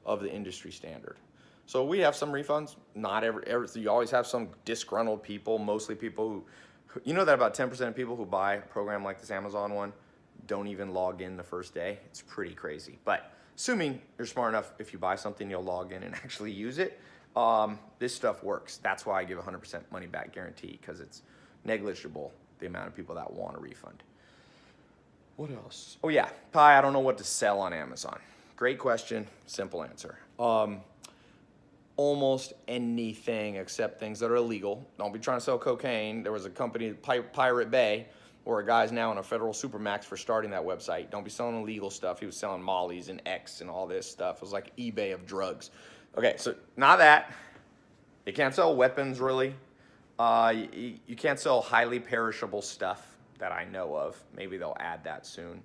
of the industry standard. So we have some refunds. Not every you always have some disgruntled people, mostly people who, that about 10% of people who buy a program like this Amazon one don't even log in the first day. It's pretty crazy. But assuming you're smart enough, if you buy something, you'll log in and actually use it. This stuff works. That's why I give 100% money back guarantee, because it's negligible, the amount of people that want a refund. What else? Oh yeah, Ty, I don't know what to sell on Amazon. Great question, simple answer. Almost anything except things that are illegal. Don't be trying to sell cocaine. There was a company, Pirate Bay, where a guy's now in a federal supermax for starting that website. Don't be selling illegal stuff. He was selling mollies and X and all this stuff. It was like eBay of drugs. Okay, so not that. You can't sell weapons, really. You can't sell highly perishable stuff that I know of. Maybe they'll add that soon.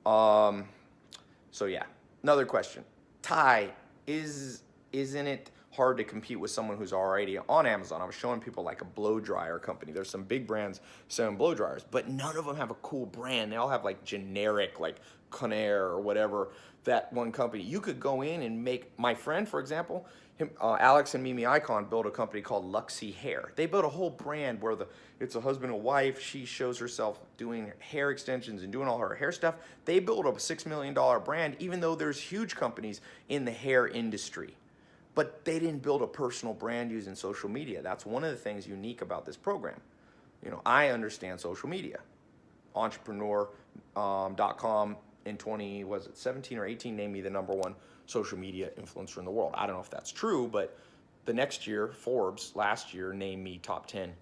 So yeah, another question. Ty, isn't it hard to compete with someone who's already on Amazon? I was showing people like a blow dryer company. There's some big brands selling blow dryers, but none of them have a cool brand. They all have like generic, like Conair or whatever, that one company. You could go in and make, my friend, for example, Alex and Mimi Icon built a company called Luxy Hair. They built a whole brand where it's a husband and wife. She shows herself doing hair extensions and doing all her hair stuff. They built a $6 million brand, even though there's huge companies in the hair industry. But they didn't build a personal brand using social media. That's one of the things unique about this program. I understand social media. Entrepreneur.com in 17 or 18 named me the #1 social media influencer in the world. I don't know if that's true, but the next year, Forbes last year named me top 10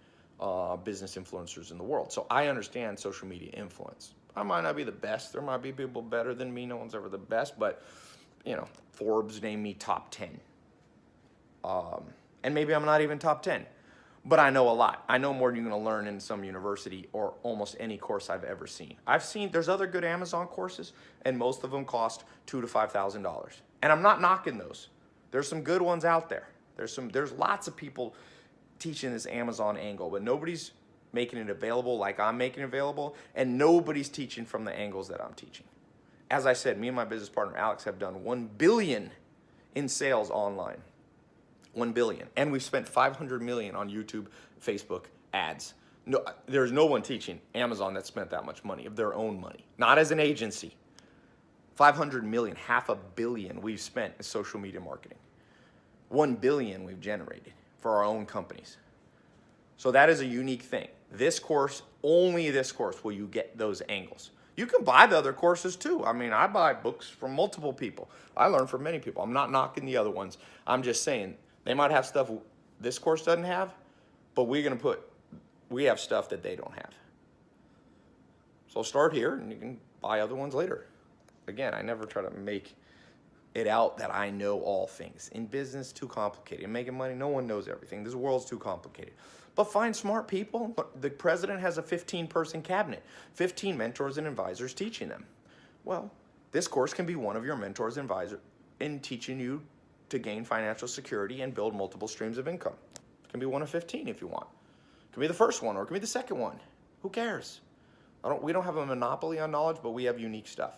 business influencers in the world. So I understand social media influence. I might not be the best. There might be people better than me. No one's ever the best, but Forbes named me top 10. And maybe I'm not even top 10, but I know a lot. I know more than you're going to learn in some university or almost any course I've ever seen. There's other good Amazon courses, and most of them cost $2,000 to $5,000. And I'm not knocking those. There's some good ones out there. There's lots of people teaching this Amazon angle, but nobody's making it available like I'm making it available, and nobody's teaching from the angles that I'm teaching. As I said, me and my business partner Alex have done $1 billion in sales online. 1 billion. And we've spent 500 million on YouTube, Facebook ads. No, there's no one teaching Amazon that spent that much money of their own money, not as an agency. 500 million, $500 million we've spent in social media marketing. 1 billion we've generated for our own companies. So that is a unique thing. This course, only this course will you get those angles. You can buy the other courses too. I mean, I buy books from multiple people. I learn from many people. I'm not knocking the other ones. I'm just saying they might have stuff this course doesn't have, but we have stuff that they don't have. So start here and you can buy other ones later. Again, I never try to make it out that I know all things. In business, too complicated. In making money, no one knows everything. This world's too complicated. But find smart people. The president has a 15-person cabinet, 15 mentors and advisors teaching them. Well, this course can be one of your mentors and advisors in teaching you to gain financial security and build multiple streams of income. It can be one of 15 if you want. It can be the first one or it can be the second one. Who cares? We don't have a monopoly on knowledge, but we have unique stuff.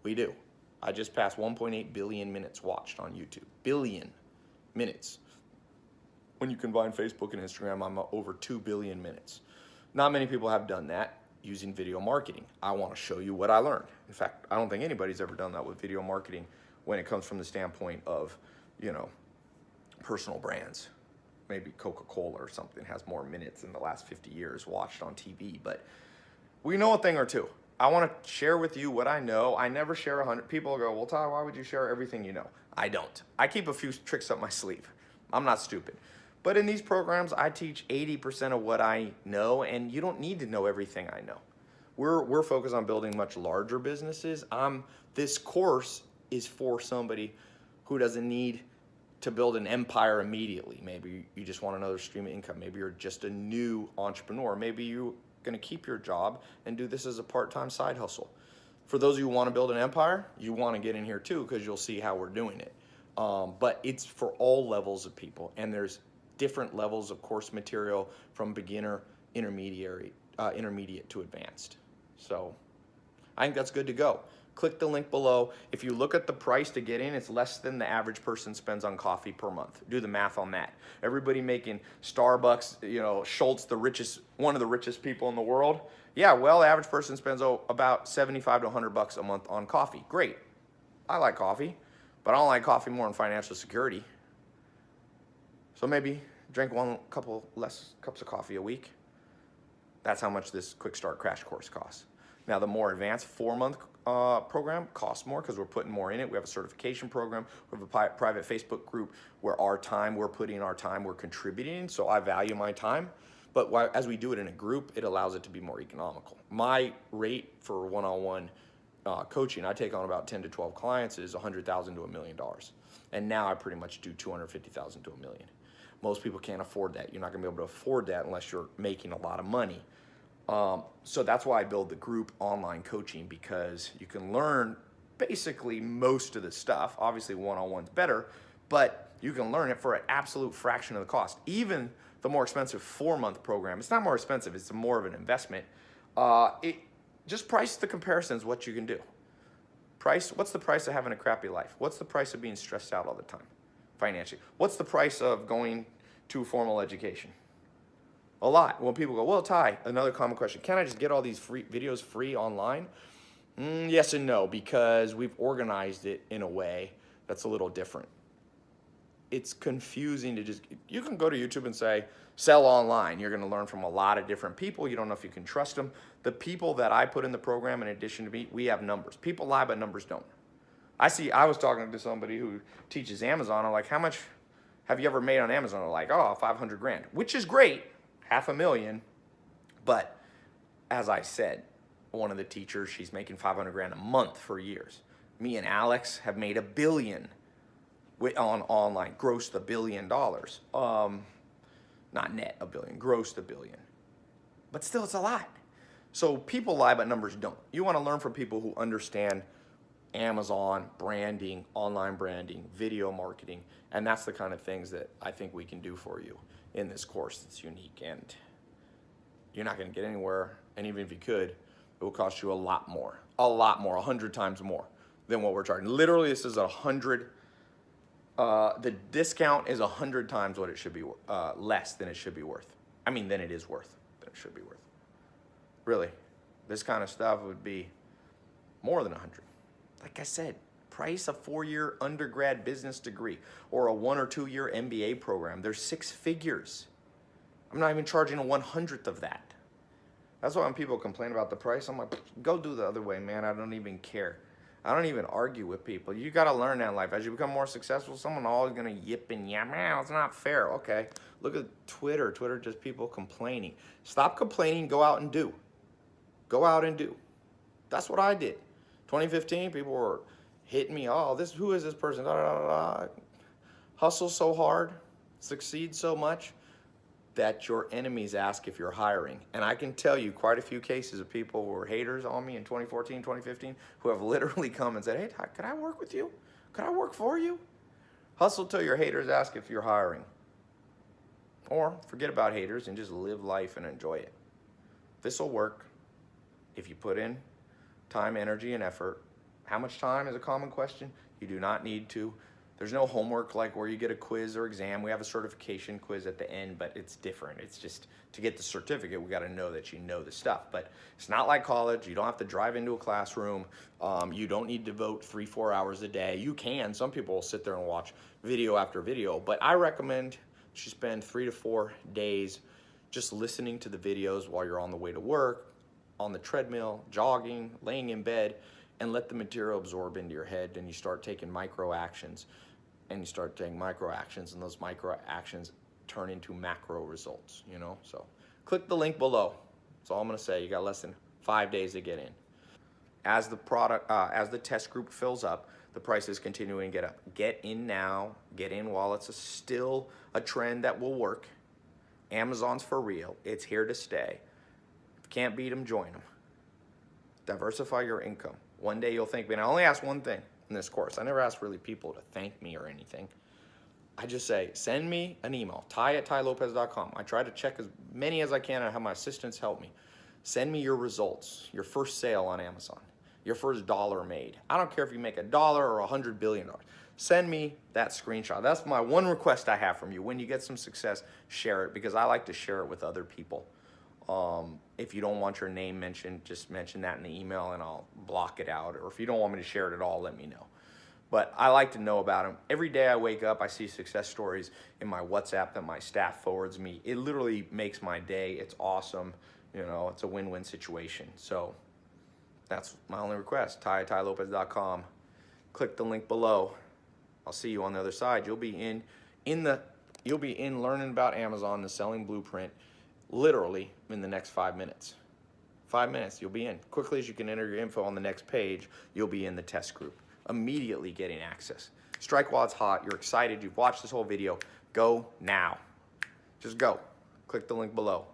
We do. I just passed 1.8 billion minutes watched on YouTube. Billion minutes. When you combine Facebook and Instagram, I'm over 2 billion minutes. Not many people have done that using video marketing. I want to show you what I learned. In fact, I don't think anybody's ever done that with video marketing when it comes from the standpoint of, personal brands. Maybe Coca-Cola or something has more minutes in the last 50 years watched on TV, but we know a thing or two. I want to share with you what I know. I never share 100. People go, well, Ty, why would you share everything you know? I don't. I keep a few tricks up my sleeve. I'm not stupid. But in these programs, I teach 80% of what I know, and you don't need to know everything I know. We're focused on building much larger businesses. This course is for somebody who doesn't need to build an empire immediately. Maybe you just want another stream of income. Maybe you're just a new entrepreneur. Maybe you're going to keep your job and do this as a part-time side hustle. For those of you who want to build an empire, you want to get in here too because you'll see how we're doing it. But it's for all levels of people, and there's different levels of course material from beginner, intermediate to advanced. So I think that's good to go. Click the link below. If you look at the price to get in, it's less than the average person spends on coffee per month. Do the math on that. Everybody making Starbucks, Schultz, one of the richest people in the world. Yeah, well, the average person spends about $75 to $100 a month on coffee. Great. I like coffee, but I don't like coffee more than financial security. So maybe drink couple less cups of coffee a week. That's how much this Quick Start Crash Course costs. Now, the more advanced 4-month program costs more because we're putting more in it. We have a certification program. We have a private Facebook group where we're putting our time, we're contributing. So I value my time. But as we do it in a group, it allows it to be more economical. My rate for one-on-one coaching, I take on about 10 to 12 clients, is $100,000 to $1 million. And now I pretty much do $250,000 to $1 million. Most people can't afford that. You're not going to be able to afford that unless you're making a lot of money. So that's why I build the group online coaching, because you can learn basically most of the stuff. Obviously, one-on-one's better, but you can learn it for an absolute fraction of the cost. Even the more expensive 4-month program, it's not more expensive, it's more of an investment. Just price the comparisons, what you can do. What's the price of having a crappy life? What's the price of being stressed out all the time financially? What's the price of going to formal education? A lot. When people go, well, Ty, another common question, can I just get all these free videos free online? Yes and no, because we've organized it in a way that's a little different. It's confusing to you can go to YouTube and say, sell online. You're going to learn from a lot of different people. You don't know if you can trust them. The people that I put in the program, in addition to me, we have numbers. People lie, but numbers don't. I was talking to somebody who teaches Amazon. I'm like, how much have you ever made on Amazon? They're like, oh, 500 grand, which is great. $500,000. But as I said, one of the teachers, she's making 500 grand a month for years. Me and Alex have made $1 billion on online, grossed $1 billion. Not net $1 billion, grossed $1 billion. But still, it's a lot. So people lie, but numbers don't. You want to learn from people who understand Amazon, branding, online branding, video marketing, and that's the kind of things that I think we can do for you in this course that's unique, and you're not going to get anywhere, and even if you could, it will cost you a lot more, 100 times more than what we're charging. Literally, this is 100, the discount is 100 times what it should be, less than it should be worth. I mean, than it is worth, than it should be worth. Really, this kind of stuff would be more than 100. Like I said, price a 4-year undergrad business degree or a 1 or 2 year MBA program. They're 6 figures. I'm not even charging a 100th of that. That's why when people complain about the price, I'm like, go do the other way, man. I don't even care. I don't even argue with people. You got to learn that in life. As you become more successful, someone always going to yip and yap. Man, it's not fair. Okay, look at Twitter. Twitter, just people complaining. Stop complaining. Go out and do. Go out and do. That's what I did. 2015, people were hitting me. Oh, who is this person? Da, da, da, da. Hustle so hard, succeed so much that your enemies ask if you're hiring. And I can tell you quite a few cases of people who were haters on me in 2014, 2015, who have literally come and said, hey, Todd, could I work with you? Could I work for you? Hustle till your haters ask if you're hiring. Or forget about haters and just live life and enjoy it. This will work if you put in time, energy, and effort. How much time is a common question? You do not need to. There's no homework like where you get a quiz or exam. We have a certification quiz at the end, but it's different. It's just to get the certificate, we got to know that you know the stuff. But it's not like college. You don't have to drive into a classroom. You don't need to devote 3-4 hours a day. You can. Some people will sit there and watch video after video, but I recommend you spend 3 to 4 days just listening to the videos while you're on the way to work, on the treadmill, jogging, laying in bed, and let the material absorb into your head. And you start taking micro actions, and you start taking micro actions, and those micro actions turn into macro results, you know? So click the link below. That's all I'm gonna say. You got less than 5 days to get in. As the test group fills up, the prices continuing to get up. Get in now, get in while it's still a trend that will work. Amazon's for real, it's here to stay. Can't beat them, join them. Diversify your income. One day you'll thank me. And I only ask one thing in this course. I never ask really people to thank me or anything. I just say, send me an email, ty@tylopez.com. I try to check as many as I can and have my assistants help me. Send me your results, your first sale on Amazon, your first dollar made. I don't care if you make $1 or $100 billion. Send me that screenshot. That's my one request I have from you. When you get some success, share it, because I like to share it with other people. If you don't want your name mentioned, just mention that in the email and I'll block it out. Or if you don't want me to share it at all, let me know. But I like to know about them. Every day I wake up, I see success stories in my WhatsApp that my staff forwards me. It literally makes my day. It's awesome. You know, it's a win-win situation. So that's my only request. ty@tylopez.com. Click the link below. I'll see you on the other side. You'll be in learning about Amazon, the selling blueprint, literally in the next 5 minutes. 5 minutes, you'll be in. Quickly as you can enter your info on the next page, you'll be in the test group, immediately getting access. Strike while it's hot. You're excited. You've watched this whole video. Go now. Just go. Click the link below.